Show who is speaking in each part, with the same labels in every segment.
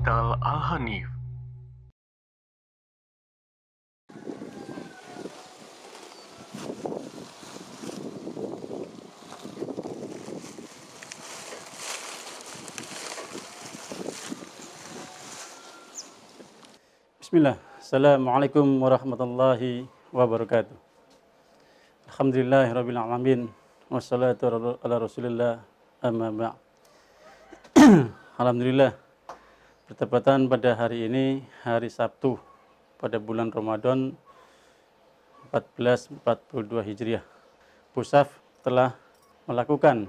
Speaker 1: Portal Al-Hanif.
Speaker 2: Bismillah. Assalamualaikum warahmatullahi wabarakatuh. Alhamdulillahirabbil alamin wassalatu ala Rasulillah amma ba'. Alhamdulillah, bertepatan pada hari ini, hari Sabtu pada bulan Ramadan 1442 Hijriah. Pusaf telah melakukan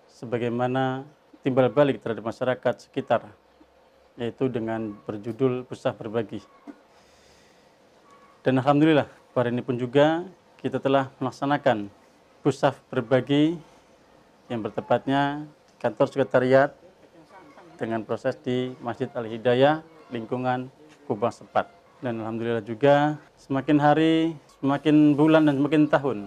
Speaker 2: sebagaimana timbal balik terhadap masyarakat sekitar, yaitu dengan berjudul Pusaf Berbagi. Dan alhamdulillah, hari ini pun juga kita telah melaksanakan Pusaf Berbagi yang bertepatnya kantor sekretariat dengan proses di Masjid Al-Hidayah, lingkungan Kubang Sepat. Dan alhamdulillah juga semakin hari, semakin bulan dan semakin tahun,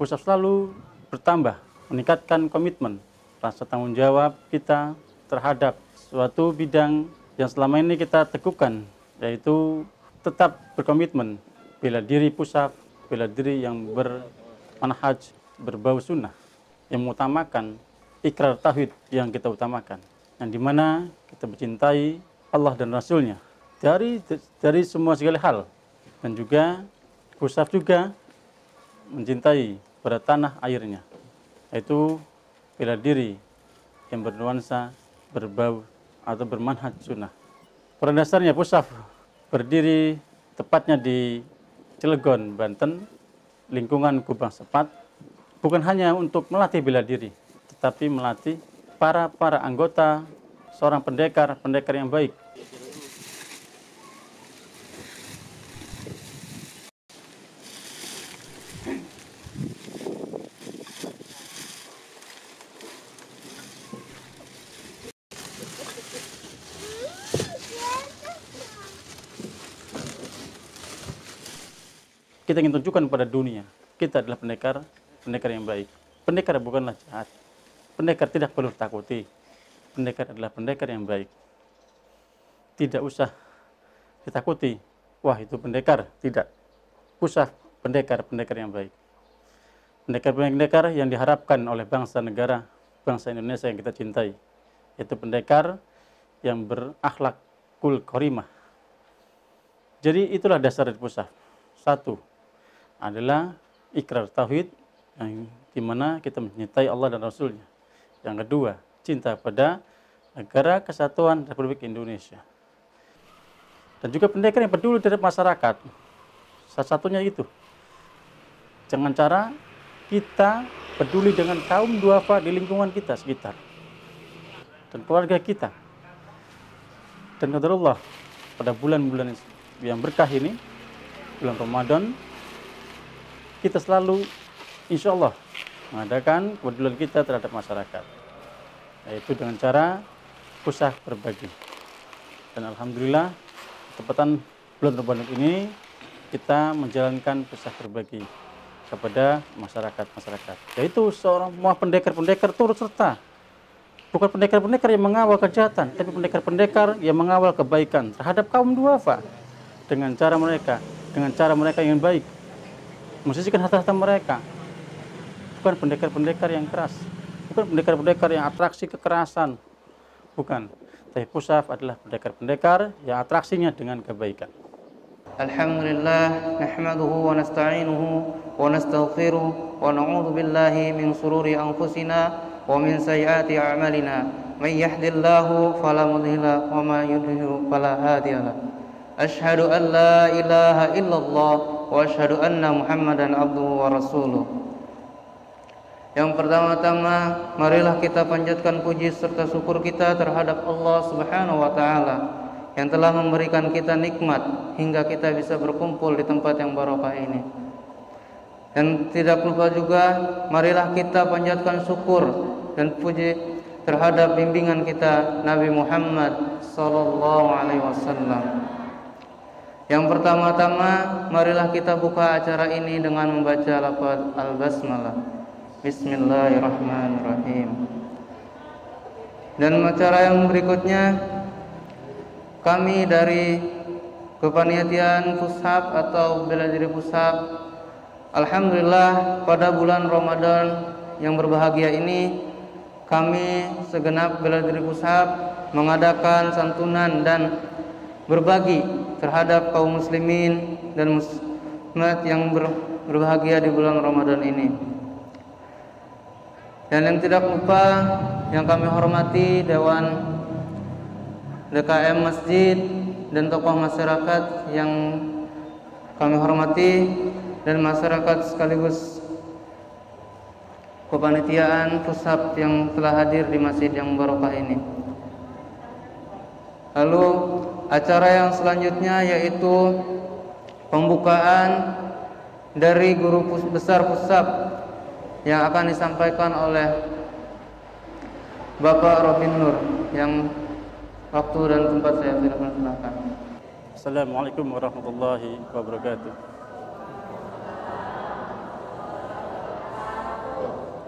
Speaker 2: Pusaf selalu bertambah, meningkatkan komitmen, rasa tanggung jawab kita terhadap suatu bidang yang selama ini kita teguhkan, yaitu tetap berkomitmen bela diri Pusaf, bela diri yang bermanhaj, berbau sunnah, yang mengutamakan ikrar tauhid yang kita utamakan, yang dimana kita mencintai Allah dan Rasulnya dari semua segala hal, dan juga Pusaf juga mencintai pada tanah airnya, yaitu bela diri yang bernuansa, berbau atau bermanhaj sunnah. Pada dasarnya Pusaf berdiri tepatnya di Cilegon, Banten, lingkungan Kubang Sepat, bukan hanya untuk melatih bela diri, tetapi melatih para anggota, seorang pendekar yang baik. Kita ingin tunjukkan pada dunia, kita adalah pendekar yang baik. Pendekar bukanlah jahat. Pendekar tidak perlu takuti. Pendekar adalah pendekar yang baik. Tidak usah ditakuti. Wah, itu pendekar. Tidak. Pusaf pendekar yang baik. Pendekar yang diharapkan oleh bangsa negara, bangsa Indonesia yang kita cintai. Yaitu pendekar yang berakhlakul karimah. Jadi itulah dasar dari Pusaf. Satu adalah ikrar tauhid, yang dimana kita mencintai Allah dan Rasulnya. Yang kedua, cinta pada negara kesatuan Republik Indonesia. Dan juga pendekar yang peduli terhadap masyarakat. Salah satunya itu, dengan cara kita peduli dengan kaum duafa di lingkungan kita sekitar dan keluarga kita. Dan qadarullah, pada bulan-bulan yang berkah ini, bulan Ramadan, kita selalu insya Allah mengadakan kepedulian kita terhadap masyarakat, yaitu dengan cara Pusaf Berbagi. Dan alhamdulillah, tepatan bulan Ramadan ini kita menjalankan Pusaf Berbagi kepada masyarakat, yaitu semua pendekar turut serta. Bukan pendekar yang mengawal kejahatan, tapi pendekar yang mengawal kebaikan terhadap kaum duafa dengan cara mereka yang baik, mensisihkan harta mereka. Bukan pendekar yang keras, bukan pendekar yang atraksi kekerasan, bukan. Tapi Pusaf adalah pendekar yang atraksinya dengan kebaikan.
Speaker 3: Alhamdulillah, nahmaduhu wa nasta'inuhu wa nastaghfiruh wa na'udzu billahi min shururi anfusina wa min sayyiati a'malina. May yahdihillahu fala mudilla wa may yudlil fala hadiyalah. Asyhadu an la ilaha illallah wa asyhadu anna Muhammadan abduhu wa rasuluh. Yang pertama-tama, marilah kita panjatkan puji serta syukur kita terhadap Allah Subhanahu wa taala yang telah memberikan kita nikmat hingga kita bisa berkumpul di tempat yang barokah ini. Dan tidak lupa juga, marilah kita panjatkan syukur dan puji terhadap bimbingan kita Nabi Muhammad sallallahu alaihi wasallam. Yang pertama-tama, marilah kita buka acara ini dengan membaca lafaz al-basmalah. Bismillahirrahmanirrahim. Dan acara yang berikutnya kami dari kepanitiaan Pushab atau bela diri Pushab, alhamdulillah pada bulan Ramadan yang berbahagia ini kami segenap bela diri Pushab mengadakan santunan dan berbagi terhadap kaum muslimin dan muslimat yang berbahagia di bulan Ramadan ini. Dan yang tidak lupa yang kami hormati Dewan DKM Masjid dan tokoh masyarakat yang kami hormati dan masyarakat sekaligus kepanitiaan Pushab yang telah hadir di masjid yang barokah ini. Lalu acara yang selanjutnya yaitu pembukaan dari guru besar Pushab yang akan disampaikan oleh Bapak Robin Nur, yang waktu dan tempat saya tidak perkenalkan.
Speaker 2: Assalamualaikum warahmatullahi wabarakatuh.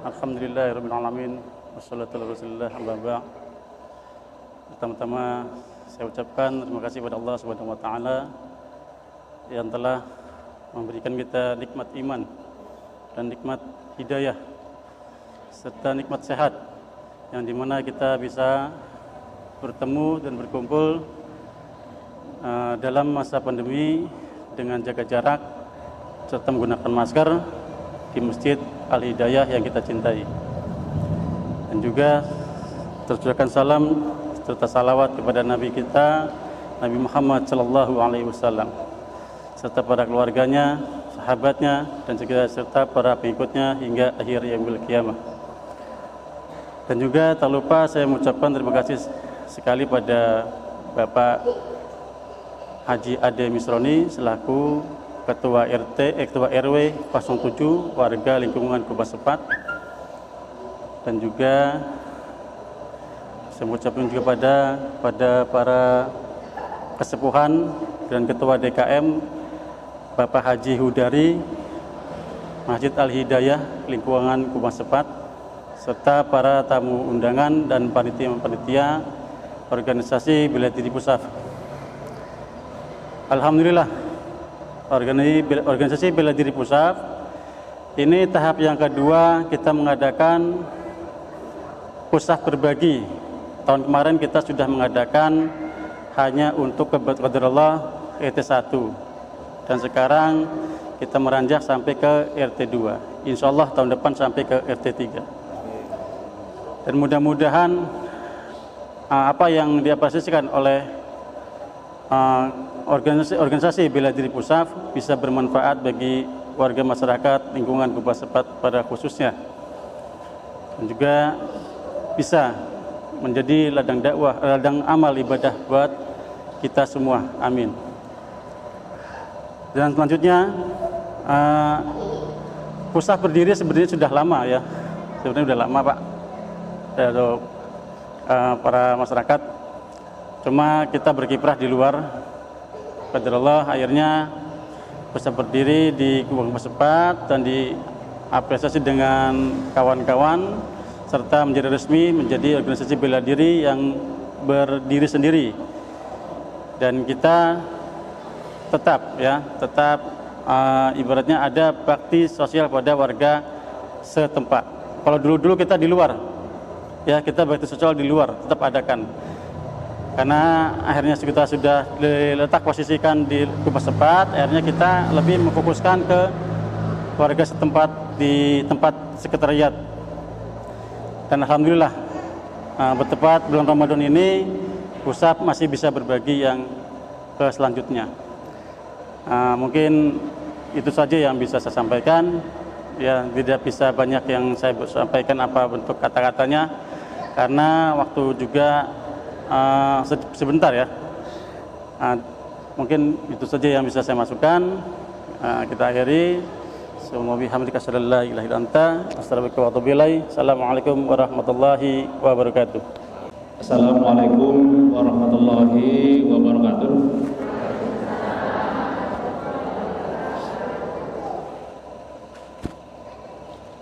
Speaker 2: Alhamdulillahirabbil alamin wassalatu wassalamu ala rasulillah. Pertama-tama saya ucapkan terima kasih kepada Allah Subhanahu wa taala yang telah memberikan kita nikmat iman dan nikmat hidayah serta nikmat sehat, yang dimana kita bisa bertemu dan berkumpul dalam masa pandemi dengan jaga jarak serta menggunakan masker di Masjid Al-Hidayah yang kita cintai. Dan juga tercurahkan salam serta salawat kepada Nabi kita, Nabi Muhammad sallallahu alaihi wasallam, serta para keluarganya, sahabatnya, dan juga serta para pengikutnya hingga akhir yaumil qiyamah. Dan juga tak lupa saya mengucapkan terima kasih sekali pada Bapak Haji Ade Misroni selaku Ketua Ketua RW 07 warga lingkungan Kubah Sepat, dan juga saya mengucapkan juga pada para kesepuhan dan Ketua DKM Bapak Haji Hudari Masjid Al-Hidayah lingkungan Kubah Sepat, serta para tamu undangan dan panitia organisasi bela diri Pushab. Alhamdulillah, organisasi bela diri Pushab ini tahap yang kedua kita mengadakan Pushab berbagi. Tahun kemarin kita sudah mengadakan hanya untuk qadarullah RT1, dan sekarang kita meranjak sampai ke RT2. Insya Allah tahun depan sampai ke RT3. Dan mudah-mudahan apa yang diapresiasikan oleh organisasi bela diri Pushab bisa bermanfaat bagi warga masyarakat lingkungan Kubah Sepat pada khususnya, dan juga bisa menjadi ladang dakwah, ladang amal ibadah buat kita semua. Amin. Dan selanjutnya Pushab berdiri sebenarnya sudah lama ya, sebenarnya sudah lama Pak, untuk para masyarakat. Cuma kita berkiprah di luar. Qadarullah akhirnya Pushab berdiri di Kubah Sepat dan diapresiasi dengan kawan-kawan, serta menjadi resmi menjadi organisasi bela diri yang berdiri sendiri. Dan kita tetap ibaratnya ada bakti sosial pada warga setempat. Kalau dulu kita di luar, ya kita bakti sosial di luar tetap adakan. Karena akhirnya kita sudah diletak posisikan di Kubah Sepat, akhirnya kita lebih memfokuskan ke warga setempat di tempat sekretariat. Dan alhamdulillah bertepat bulan Ramadan ini Pushab masih bisa berbagi yang ke selanjutnya. Mungkin itu saja yang bisa saya sampaikan. Ya, tidak bisa banyak yang saya sampaikan apa bentuk kata-katanya, karena waktu juga sebentar ya. Mungkin itu saja yang bisa saya masukkan. Kita akhiri. Assalamualaikum warahmatullahi wabarakatuh.
Speaker 1: Assalamualaikum warahmatullahi wabarakatuh.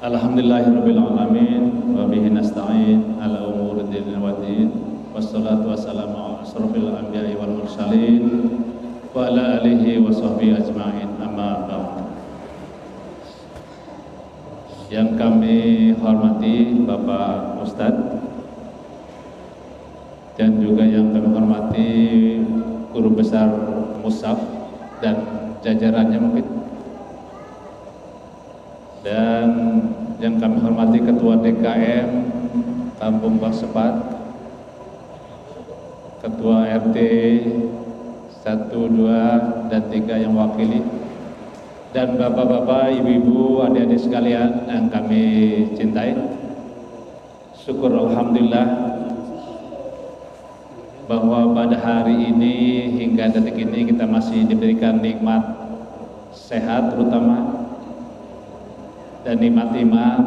Speaker 1: Alhamdulillahirabbil alamin wa bihi nasta'in ala umuri din wa din. wassalatu wassalamu ala asrofil anbiya'i wal mursalin wa ala alihi wa sahbihi ajma'in, amma ba'd. Yang kami hormati Bapak Ustadz dan juga yang kami hormati Guru Besar Mushaf dan jajarannya mungkin, dan yang kami hormati Ketua DKM Kampung Bangsepat, Ketua RT 1, 2, dan 3 yang wakili, dan bapak-bapak, ibu-ibu, adik-adik sekalian yang kami cintai. Syukur alhamdulillah bahwa pada hari ini hingga detik ini kita masih diberikan nikmat sehat terutama, dan nikmat iman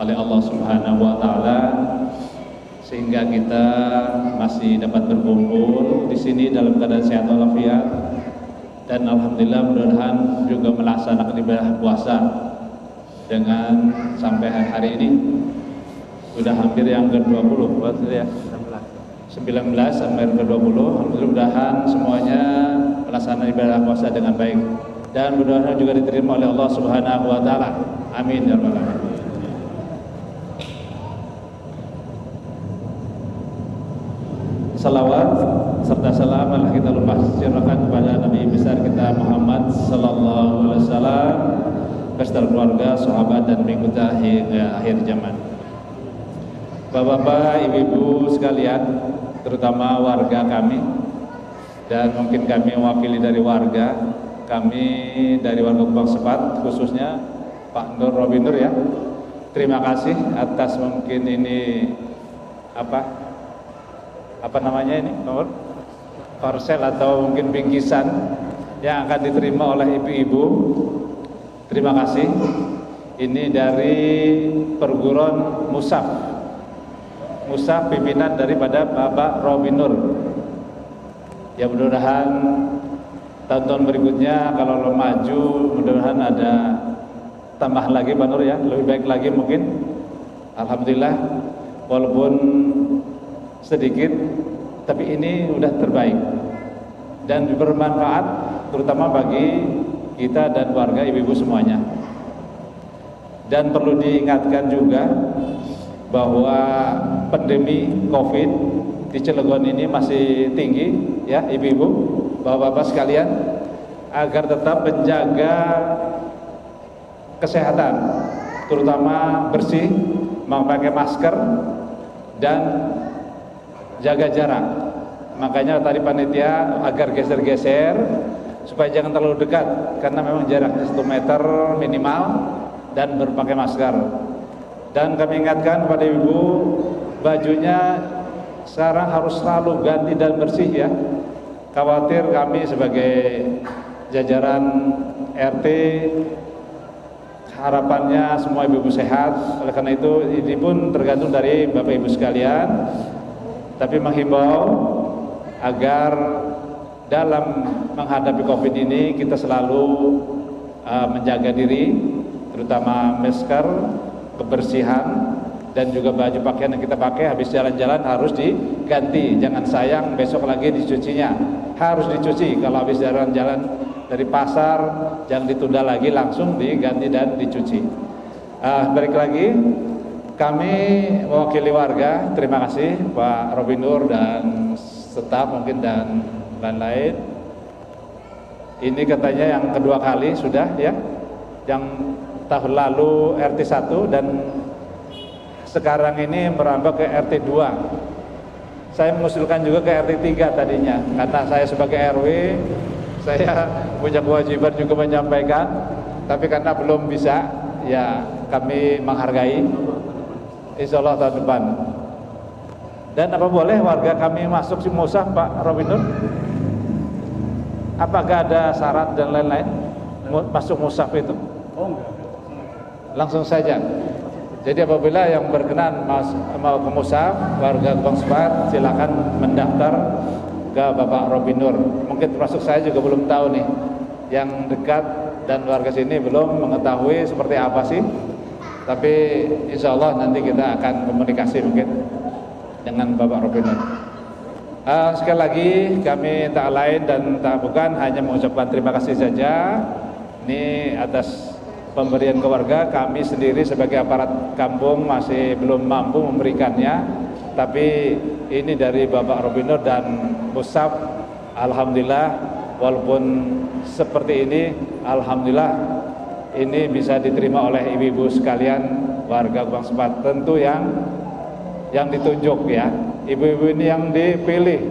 Speaker 1: oleh Allah Subhanahu wa taala, sehingga kita masih dapat berkumpul di sini dalam keadaan sehat walafiat, dan alhamdulillah mudah-mudahan juga melaksanakan ibadah puasa dengan sampai hari ini sudah hampir yang ke-20 ya. 19 sampai ke-20. Mudah-mudahan semuanya melaksanakan ibadah puasa dengan baik dan mudah-mudahan juga diterima oleh Allah Subhanahu wa taala. Amin ya rabbal alamin. Salawat serta salam adalah kita lumpahkan kepada Nabi besar kita Muhammad sallallahu alaihi wasallam beserta keluarga, sahabat, dan pengikutnya hingga akhir zaman. Bapak-bapak, ibu-ibu sekalian, terutama warga kami, dan mungkin kami mewakili dari warga kami, dari warga Bangsepat khususnya Pak Nur Robin Nur ya. Terima kasih atas mungkin ini apa namanya ini, nomor parsel atau mungkin bingkisan yang akan diterima oleh ibu-ibu. Terima kasih. Ini dari perguruan Mushaf pimpinan daripada Bapak Robin Nur. Ya mudah-mudahan tahun-tahun berikutnya kalau lo maju, mudah-mudahan ada tambah lagi Pak Nur ya, lebih baik lagi mungkin. Alhamdulillah walaupun sedikit, tapi ini udah terbaik dan bermanfaat terutama bagi kita dan warga ibu-ibu semuanya. Dan perlu diingatkan juga bahwa pandemi COVID di Cilegon ini masih tinggi ya ibu-ibu, bapak-bapak sekalian, agar tetap menjaga kesehatan, terutama bersih, memakai masker, dan jaga jarak. Makanya tadi panitia agar geser-geser supaya jangan terlalu dekat, karena memang jaraknya 1 meter minimal, dan berpakai masker. Dan kami ingatkan kepada ibu, bajunya sekarang harus selalu ganti dan bersih ya. Khawatir kami sebagai jajaran RT, harapannya semua ibu-ibu sehat. Oleh karena itu ini pun tergantung dari bapak ibu sekalian, tapi menghimbau agar dalam menghadapi COVID ini kita selalu menjaga diri, terutama masker, kebersihan, dan juga baju pakaian yang kita pakai habis jalan-jalan harus diganti. Jangan sayang besok lagi dicucinya, harus dicuci. Kalau habis jalan-jalan dari pasar jangan ditunda lagi, langsung diganti dan dicuci. Balik lagi, kami mewakili warga, terima kasih Pak Robin Nur dan staf mungkin dan lain-lain. Ini katanya yang kedua kali sudah ya, yang tahun lalu RT 1 dan sekarang ini merambah ke RT 2. Saya mengusulkan juga ke RT 3 tadinya, karena saya sebagai RW saya punya kewajiban juga menyampaikan, tapi karena belum bisa ya kami menghargai. Insya Allah tahun depan. Dan apa boleh warga kami masuk si Mushaf Pak Robin Nur? Apakah ada syarat dan lain-lain masuk Mushaf itu? Oh enggak. Langsung saja. Jadi apabila yang berkenan mau ke Mushaf, warga Bangsepat silakan mendaftar ke Bapak Robin Nur. Mungkin termasuk saya juga belum tahu nih, yang dekat dan warga sini belum mengetahui seperti apa sih. Tapi insya Allah nanti kita akan komunikasi mungkin. dengan Bapak Robin. Sekali lagi kami tak lain dan tak bukan hanya mengucapkan terima kasih saja ini atas pemberian keluarga. Kami sendiri sebagai aparat kampung masih belum mampu memberikannya, tapi ini dari Bapak Robinur dan Musab, alhamdulillah walaupun seperti ini, alhamdulillah ini bisa diterima oleh ibu-ibu sekalian warga Gebang Sepat. Tentu yang ditunjuk ya, ibu-ibu ini yang dipilih.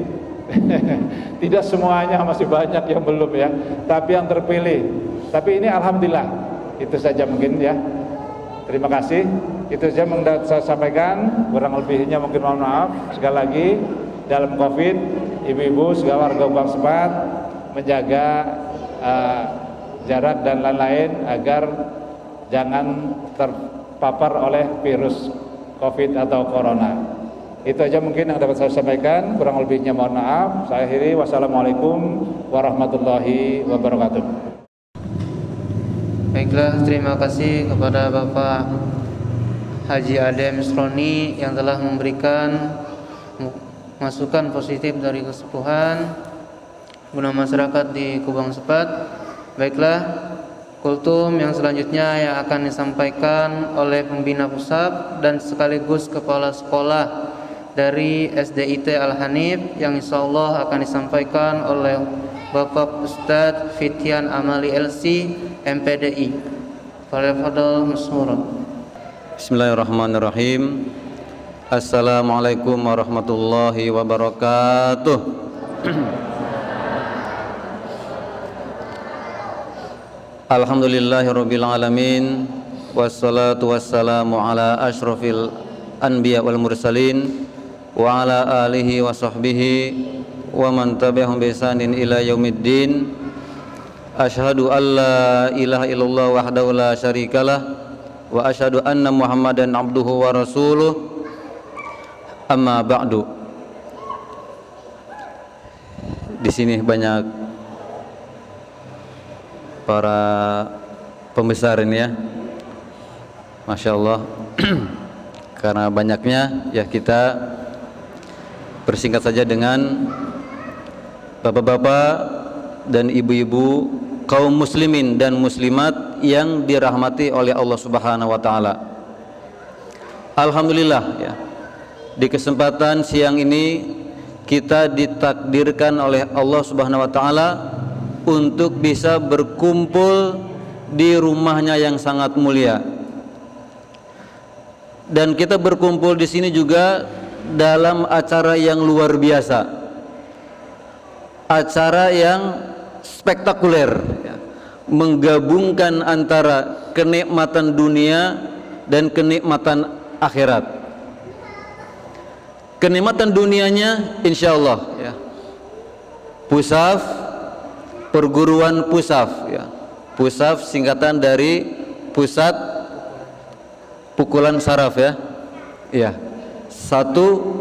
Speaker 1: Tidak semuanya, masih banyak yang belum ya, tapi yang terpilih. Tapi ini alhamdulillah. Itu saja mungkin ya. Terima kasih. Itu saja yang saya sampaikan. Kurang lebihnya mungkin mohon maaf. Sekali lagi, dalam Covid, ibu-ibu segala warga Gebang Sepat menjaga jarak dan lain-lain agar jangan terpapar oleh virus Covid atau Corona. Itu aja mungkin yang dapat saya sampaikan. Kurang lebihnya mohon maaf. Saya akhiri. Wassalamualaikum warahmatullahi wabarakatuh.
Speaker 3: Baiklah, terima kasih kepada Bapak Haji Adem Misroni yang telah memberikan masukan positif dari kesepuhan guna masyarakat di Gebang Sepat. Baiklah, kultum yang selanjutnya yang akan disampaikan oleh pembina pusat dan sekaligus kepala sekolah dari SDIT Al-Hanif yang insyaallah akan disampaikan oleh Bapak Ustadz Fitian Amali LC MPDI. Fadhal Masmura.
Speaker 4: Bismillahirrahmanirrahim. Assalamualaikum warahmatullahi wabarakatuh. Alhamdulillahirabbil alamin, wassalatu wassalamu ala asyrafil anbiya wal mursalin wa ala alihi wa sahbihi wa man tabi'ahum bi ihsanin ila yaumiddin. Asyhadu an la ilaha illallah wahdahu la syarikalah wa asyhadu anna Muhammadan abduhu wa rasuluh. Amma ba'du. Di sini banyak para pembesar ini ya, Masya Allah. Karena banyaknya ya kita persingkat saja dengan bapak-bapak dan ibu-ibu kaum muslimin dan muslimat yang dirahmati oleh Allah Subhanahu wa taala. Alhamdulillah ya. Di kesempatan siang ini kita ditakdirkan oleh Allah Subhanahu wa taala untuk bisa berkumpul di rumahnya yang sangat mulia. Dan kita berkumpul di sini juga dalam acara yang luar biasa, acara yang spektakuler ya, menggabungkan antara kenikmatan dunia dan kenikmatan akhirat. Kenikmatan dunianya insya Allah ya, Pusaf, perguruan Pusaf ya. Pusaf singkatan dari pusat pukulan saraf ya. Iya. Satu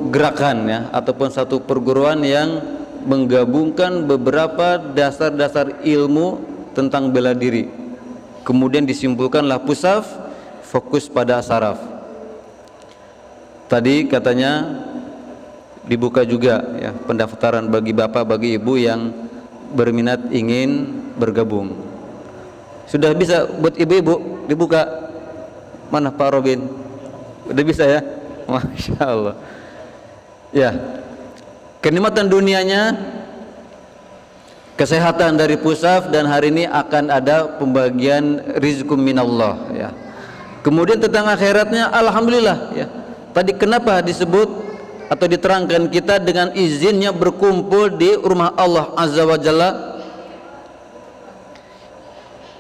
Speaker 4: gerakan ya, ataupun satu perguruan yang menggabungkan beberapa dasar-dasar ilmu tentang bela diri. Kemudian disimpulkanlah Pusaf, fokus pada saraf. Tadi katanya dibuka juga ya pendaftaran bagi bapak, bagi ibu yang berminat ingin bergabung. Sudah bisa buat ibu-ibu dibuka? Mana Pak Robin? Udah bisa ya? Masya Allah. Ya, kenikmatan dunianya, kesehatan dari Pusaf, dan hari ini akan ada pembagian rizqum minallah ya. Kemudian tentang akhiratnya, alhamdulillah ya. Tadi kenapa disebut atau diterangkan kita dengan izinnya berkumpul di rumah Allah Azza wa Jalla?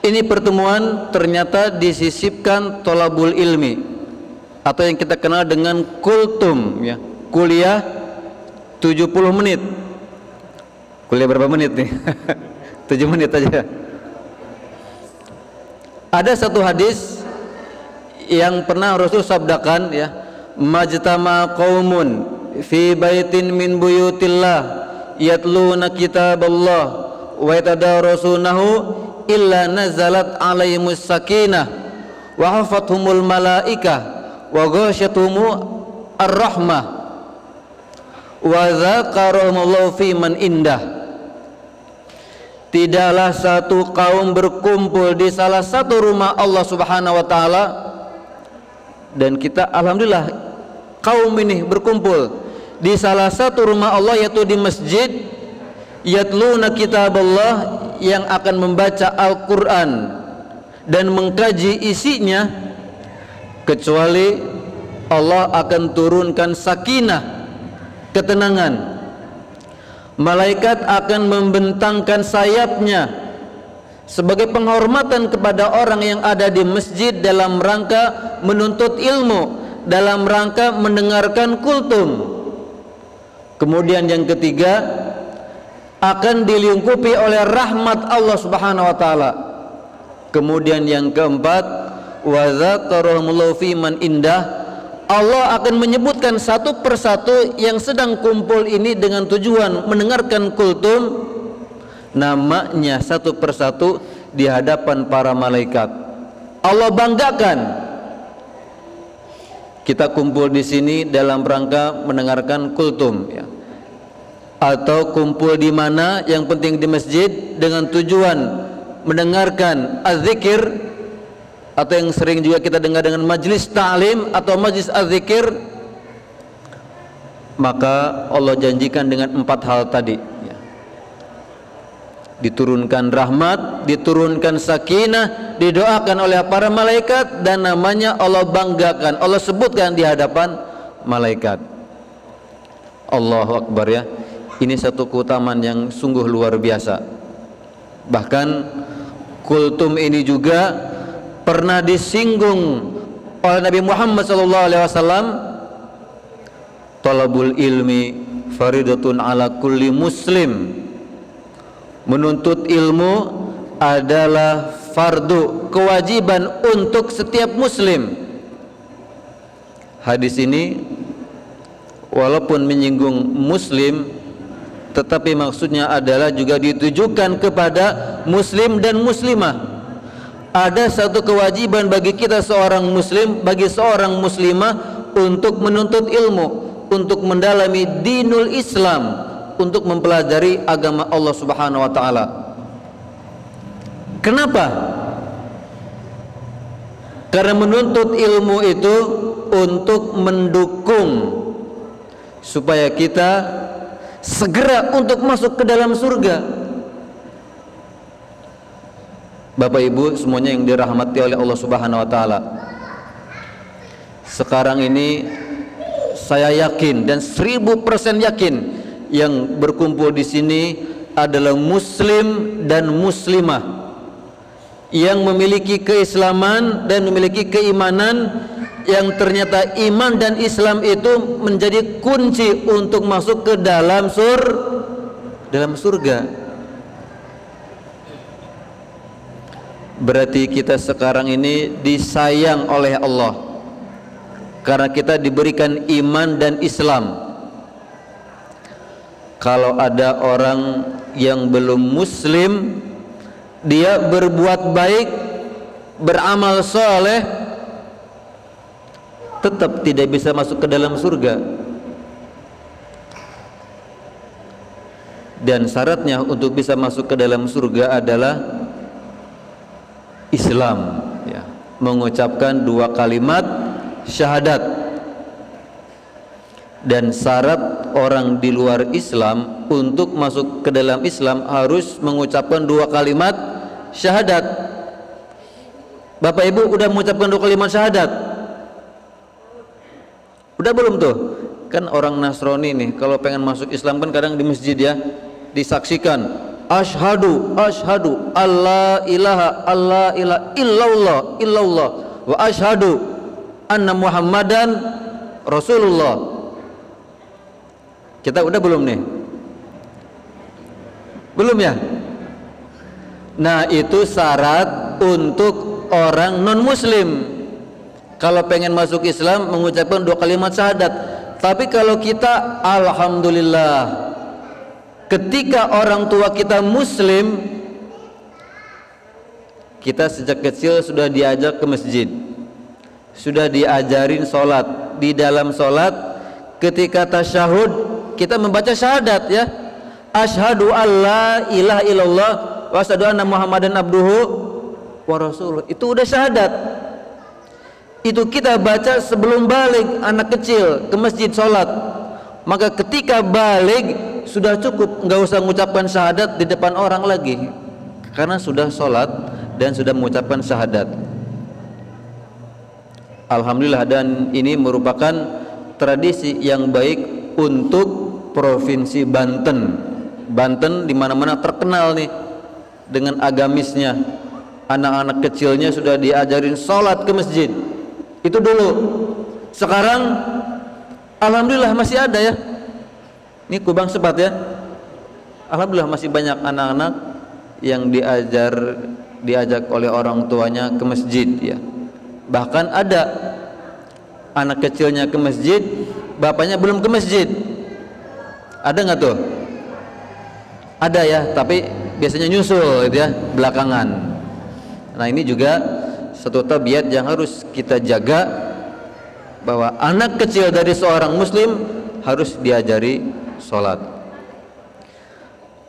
Speaker 4: Ini pertemuan ternyata disisipkan tolabul ilmi atau yang kita kenal dengan kultum ya, kuliah 70 menit. Kuliah berapa menit nih? 7 menit aja. Ada satu hadis yang pernah Rasul sabdakan ya, majtama qaumun fi baitin min buyutillah yatluna kitaballah wa yatadarasunahu illa nazalat alaihimus sakinah wa hafathumul malaikah wa ghasyatumu ar-rahmah wa dzakarahumullahu fi man indah. Tidaklah satu kaum berkumpul di salah satu rumah Allah Subhanahu wa taala, dan kita alhamdulillah kaum ini berkumpul di salah satu rumah Allah, yaitu di masjid, yatluna kitaballah, yang akan membaca Al-Qur'an dan mengkaji isinya, kecuali Allah akan turunkan sakinah, ketenangan. Malaikat akan membentangkan sayapnya sebagai penghormatan kepada orang yang ada di masjid dalam rangka menuntut ilmu, dalam rangka mendengarkan kultum. Kemudian yang ketiga, akan dilingkupi oleh rahmat Allah Subhanahu wa taala. Kemudian yang keempat, wa dzakarahumullahu fi man indah, Allah akan menyebutkan satu persatu yang sedang kumpul ini dengan tujuan mendengarkan kultum, namanya satu persatu di hadapan para malaikat. Allah banggakan kita kumpul di sini dalam rangka mendengarkan kultum, ya. Atau kumpul di mana, yang penting di masjid dengan tujuan mendengarkan az-zikir, atau yang sering juga kita dengar dengan majlis ta'lim atau majlis az-zikir, maka Allah janjikan dengan 4 hal tadi, ya. Diturunkan rahmat, diturunkan sakinah, didoakan oleh para malaikat, dan namanya Allah banggakan, Allah sebutkan di hadapan malaikat. Allahu Akbar, ya. Ini satu keutamaan yang sungguh luar biasa. Bahkan kultum ini juga pernah disinggung oleh Nabi Muhammad SAW. Talabul ilmi faridatun ala kulli muslim. Menuntut ilmu adalah fardu, kewajiban untuk setiap muslim. Hadis ini walaupun menyinggung muslim, tetapi maksudnya adalah juga ditujukan kepada muslim dan muslimah. Ada satu kewajiban bagi kita seorang muslim, bagi seorang muslimah, untuk menuntut ilmu, untuk mendalami dinul Islam, untuk mempelajari agama Allah Subhanahu wa taala. Kenapa? Karena menuntut ilmu itu untuk mendukung supaya kita segera untuk masuk ke dalam surga. Bapak Ibu semuanya yang dirahmati oleh Allah Subhanahu wa taala, sekarang ini saya yakin dan 1000% yakin yang berkumpul di sini adalah muslim dan muslimah yang memiliki keislaman dan memiliki keimanan, yang ternyata iman dan Islam itu menjadi kunci untuk masuk ke dalam surga. Berarti kita sekarang ini disayang oleh Allah karena kita diberikan iman dan Islam. Kalau ada orang yang belum muslim, dia berbuat baik, beramal soleh, tetap tidak bisa masuk ke dalam surga. Dan syaratnya untuk bisa masuk ke dalam surga adalah Islam, ya, mengucapkan 2 kalimat syahadat. Dan syarat orang di luar Islam untuk masuk ke dalam Islam harus mengucapkan 2 kalimat syahadat. Bapak Ibu udah mengucapkan 2 kalimat syahadat? Udah belum tuh? Kan orang Nasrani nih kalau pengen masuk Islam kan kadang di masjid, ya, disaksikan asyhadu alla ilaha illallah wa asyhadu anna muhammadan rasulullah. Kita udah belum nih? Belum, ya? Nah, itu syarat untuk orang non muslim kalau pengen masuk Islam mengucapkan 2 kalimat syahadat. Tapi kalau kita alhamdulillah ketika orang tua kita muslim, kita sejak kecil sudah diajak ke masjid, sudah diajarin sholat. Di dalam sholat ketika tasyahud kita membaca syahadat ya, asyhadu alla ilaha illallah wa asyhadu anna muhammadan abduhu wa rasuluh. Itu udah syahadat. Itu kita baca sebelum balik anak kecil ke masjid sholat. Maka ketika balik sudah cukup, nggak usah mengucapkan syahadat di depan orang lagi, karena sudah sholat dan sudah mengucapkan syahadat. Alhamdulillah, dan ini merupakan tradisi yang baik untuk provinsi Banten. Banten di mana-mana terkenal nih dengan agamisnya. Anak-anak kecilnya sudah diajarin sholat ke masjid. Itu dulu. Sekarang alhamdulillah masih ada ya. Ini Kubang Sepat ya. Alhamdulillah masih banyak anak-anak yang diajak oleh orang tuanya ke masjid ya. Bahkan ada anak kecilnya ke masjid, bapaknya belum ke masjid. Ada nggak tuh? Ada ya, tapi biasanya nyusul gitu ya, belakangan. Nah ini juga satu tabiat yang harus kita jaga, bahwa anak kecil dari seorang muslim harus diajari sholat.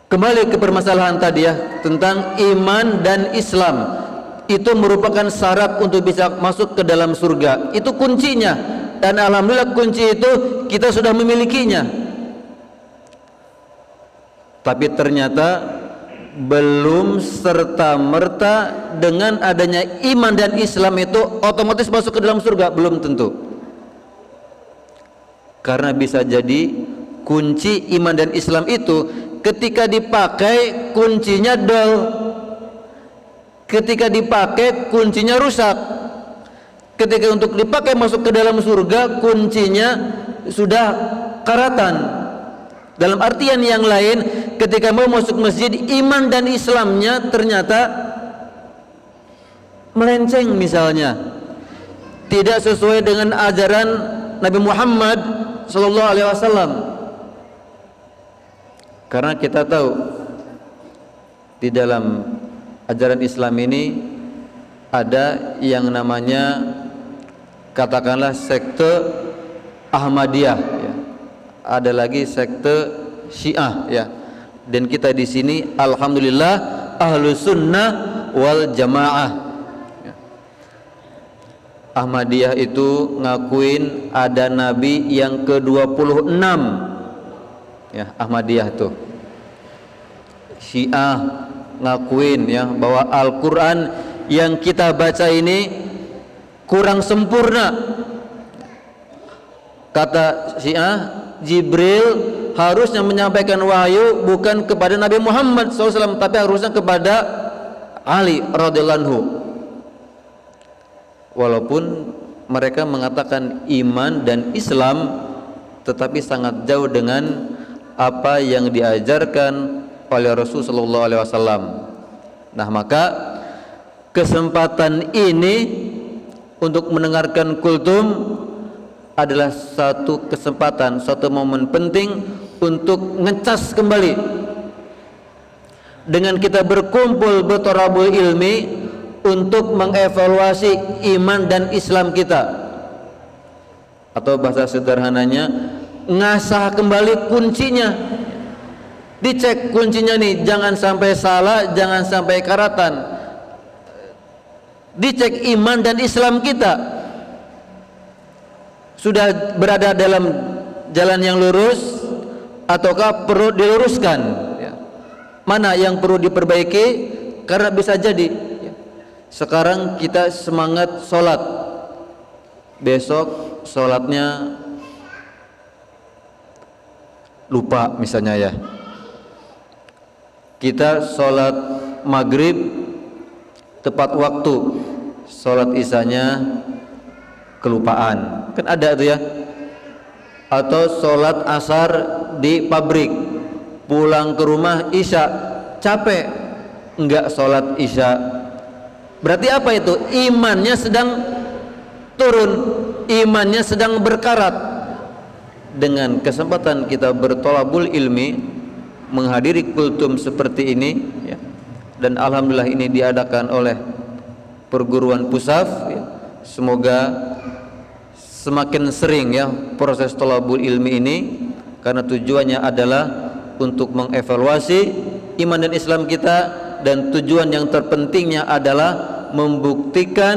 Speaker 4: Kembali ke permasalahan tadi ya, tentang iman dan Islam. Itu merupakan syarat untuk bisa masuk ke dalam surga. Itu kuncinya, dan alhamdulillah kunci itu kita sudah memilikinya. Tapi ternyata belum serta-merta dengan adanya iman dan Islam itu otomatis masuk ke dalam surga, belum tentu. Karena bisa jadi kunci iman dan Islam itu ketika dipakai kuncinya dol, ketika dipakai kuncinya rusak. Ketika untuk dipakai masuk ke dalam surga kuncinya sudah karatan. Dalam artian yang lain, ketika mau masuk masjid iman dan Islamnya ternyata melenceng, misalnya tidak sesuai dengan ajaran Nabi Muhammad SAW. Karena kita tahu di dalam ajaran Islam ini ada yang namanya, katakanlah, sekte Ahmadiyah ya. Ada lagi sekte Syiah ya. Dan kita di sini alhamdulillah Ahlus Sunnah wal Jamaah ya. Ahmadiyah itu ngakuin ada nabi yang ke-26 ya, Ahmadiyah tuh. Syiah ngakuin ya bahwa Al-Quran yang kita baca ini kurang sempurna. Kata Syiah, Jibril harusnya menyampaikan wahyu bukan kepada Nabi Muhammad SAW, tapi harusnya kepada Ali radhiyallahu anhu. Walaupun mereka mengatakan iman dan Islam, tetapi sangat jauh dengan apa yang diajarkan oleh Rasul sallallahu alaihi wasallam. Nah, maka kesempatan ini untuk mendengarkan kultum adalah satu kesempatan, satu momen penting untuk ngecas kembali dengan kita berkumpul bertorabul ilmi untuk mengevaluasi iman dan Islam kita, atau bahasa sederhananya ngasah kembali kuncinya. Dicek kuncinya nih, jangan sampai salah, jangan sampai karatan. Dicek iman dan Islam kita sudah berada dalam jalan yang lurus ataukah perlu diluruskan ya. Mana yang perlu diperbaiki, karena bisa jadi ya, sekarang kita semangat sholat, besok sholatnya lupa misalnya ya. Kita sholat maghrib tepat waktu, sholat isanya kelupaan, kan ada tuh ya. Atau sholat asar di pabrik, pulang ke rumah isya capek, enggak sholat isya. Berarti apa itu? Imannya sedang turun, imannya sedang berkarat. Dengan kesempatan kita bertolabul ilmi, menghadiri kultum seperti ini ya, dan alhamdulillah ini diadakan oleh perguruan Pusaf ya. Semoga semakin sering ya proses thalabul ilmi ini, karena tujuannya adalah untuk mengevaluasi iman dan Islam kita, dan tujuan yang terpentingnya adalah membuktikan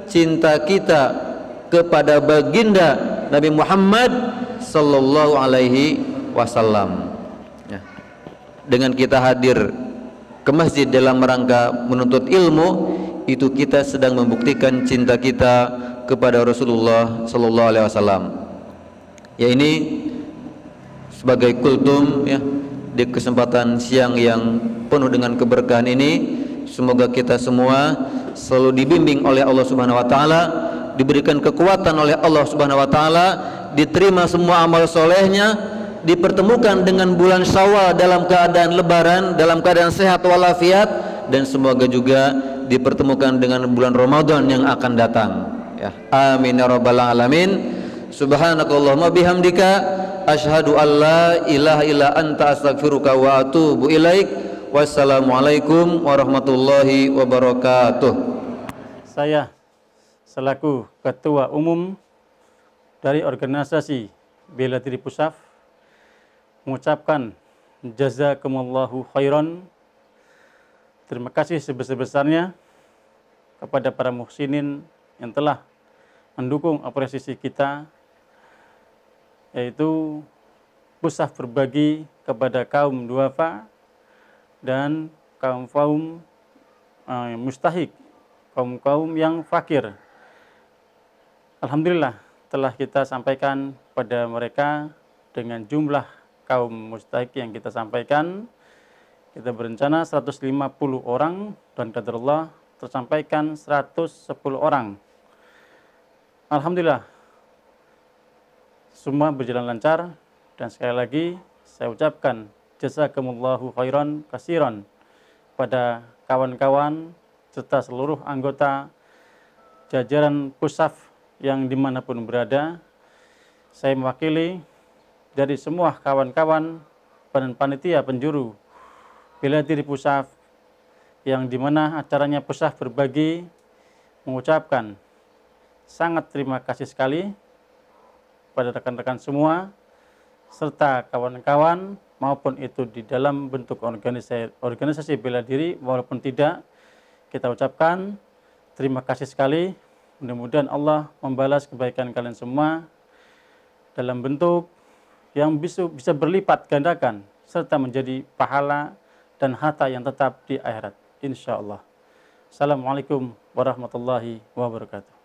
Speaker 4: cinta kita kepada baginda Nabi Muhammad sallallahu alaihi wasallam. Ya. Dengan kita hadir ke masjid dalam rangka menuntut ilmu, itu kita sedang membuktikan cinta kita kepada Rasulullah sallallahu alaihi wasallam. Ya, ini sebagai kultum ya di kesempatan siang yang penuh dengan keberkahan ini, semoga kita semua selalu dibimbing oleh Allah Subhanahu wa taala, diberikan kekuatan oleh Allah Subhanahu wa taala, diterima semua amal solehnya, dipertemukan dengan bulan Syawal dalam keadaan lebaran, dalam keadaan sehat walafiat, dan semoga juga dipertemukan dengan bulan Ramadan yang akan datang ya. Amin ya rabbal alamin. Subhanakallahumma bihamdika asyhadu an la ilaha illa anta astaghfiruka wa atubu ilaik. Wassalamualaikum warahmatullahi wabarakatuh.
Speaker 2: Saya selaku Ketua Umum dari organisasi Bela Diri Pusaf mengucapkan jazakumullahu khairan. Terima kasih sebesar-besarnya kepada para muhsinin yang telah mendukung apresiasi kita, yaitu Pusaf berbagi kepada kaum duafa dan kaum mustahik, kaum yang fakir. Alhamdulillah telah kita sampaikan pada mereka dengan jumlah kaum mustahik yang kita sampaikan. Kita berencana 150 orang dan qadarullah tersampaikan 110 orang. Alhamdulillah semua berjalan lancar, dan sekali lagi saya ucapkan jazakumullahu khairan katsiran pada kawan-kawan serta seluruh anggota jajaran Pusaf yang dimanapun berada. Saya mewakili dari semua kawan-kawan dan panitia penjuru Bela Diri Pusaf yang dimana acaranya Pusaf berbagi, mengucapkan sangat terima kasih sekali pada rekan-rekan semua serta kawan-kawan, maupun itu di dalam bentuk organisasi bela diri walaupun tidak, kita ucapkan terima kasih sekali. Mudah-mudahan Allah membalas kebaikan kalian semua dalam bentuk yang bisa berlipat gandakan serta menjadi pahala dan harta yang tetap di akhirat, insyaallah. Assalamualaikum warahmatullahi wabarakatuh.